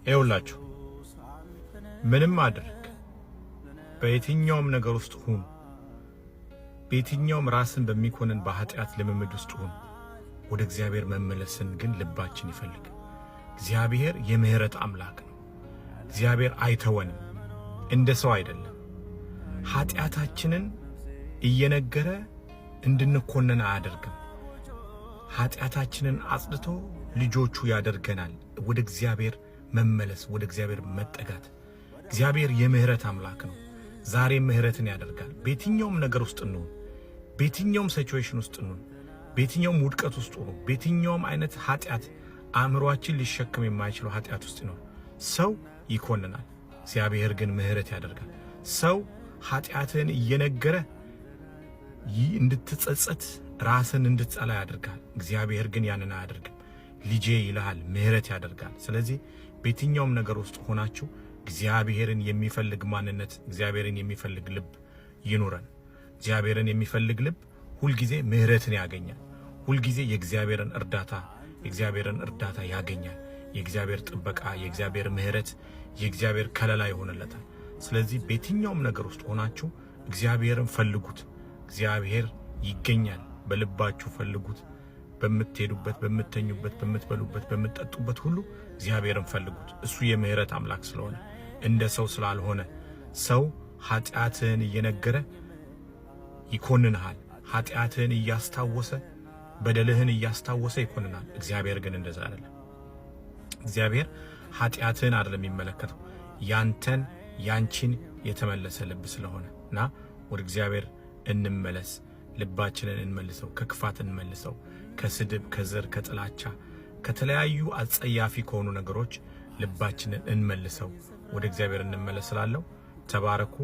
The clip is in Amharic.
ይኸውላችሁ ምንም አድርግ በየትኛውም ነገር ውስጥ ሁን በየትኛውም ራስን በሚኮንን በኃጢአት ልምምድ ውስጥ ሁን ወደ እግዚአብሔር መመለስን ግን ልባችን ይፈልግ። እግዚአብሔር የምህረት አምላክ ነው። እግዚአብሔር አይተወንም፣ እንደ ሰው አይደለም። ኃጢአታችንን እየነገረ እንድንኮነን አያደርግም። ኃጢአታችንን አጽድቶ ልጆቹ ያደርገናል። ወደ እግዚአብሔር መመለስ፣ ወደ እግዚአብሔር መጠጋት። እግዚአብሔር የምህረት አምላክ ነው። ዛሬ ምህረትን ያደርጋል። በየትኛውም ነገር ውስጥ ነው፣ በየትኛውም ሲቹዌሽን ውስጥ ነው፣ በየትኛውም ውድቀት ውስጥ ነው፣ በየትኛውም አይነት ኃጢአት አእምሮአችን ሊሸከም የማይችለው ኃጢአት ውስጥ ነው ሰው ይኮንናል። እግዚአብሔር ግን ምህረት ያደርጋል። ሰው ኃጢአትን እየነገረ እንድትጸጸት ራስን እንድትጸላ ያደርጋል። እግዚአብሔር ግን ያንን አያደርግም። ልጄ ይልሃል፣ ምህረት ያደርጋል። ስለዚህ በየትኛውም ነገር ውስጥ ሆናችሁ እግዚአብሔርን የሚፈልግ ማንነት፣ እግዚአብሔርን የሚፈልግ ልብ ይኑረን። እግዚአብሔርን የሚፈልግ ልብ ሁል ጊዜ ምህረትን ያገኛል። ሁል ጊዜ የእግዚአብሔርን እርዳታ ያገኛል። የእግዚአብሔር ጥበቃ፣ የእግዚአብሔር ምህረት፣ የእግዚአብሔር ከለላ ይሆንለታል። ስለዚህ በየትኛውም ነገር ውስጥ ሆናችሁ እግዚአብሔርን ፈልጉት። እግዚአብሔር ይገኛል። በልባችሁ ፈልጉት። በምትሄዱበት፣ በምትተኙበት፣ በምትበሉበት፣ በምትጠጡበት ሁሉ እግዚአብሔርን ፈልጉት። እሱ የምህረት አምላክ ስለሆነ እንደ ሰው ስላልሆነ። ሰው ኃጢአትህን እየነገረ ይኮንንሃል። ኃጢአትህን እያስታወሰ በደልህን እያስታወሰ ይኮንናል። እግዚአብሔር ግን እንደዛ አይደለም። እግዚአብሔር ኃጢአትህን አይደለም የሚመለከተው፣ ያንተን ያንቺን የተመለሰ ልብ ስለሆነና ወደ እግዚአብሔር እንመለስ። ልባችንን እንመልሰው፣ ከክፋት እንመልሰው፣ ከስድብ፣ ከዘር፣ ከጥላቻ፣ ከተለያዩ አጸያፊ ከሆኑ ነገሮች ልባችንን እንመልሰው፣ ወደ እግዚአብሔር እንመለስ። ተባረኩ።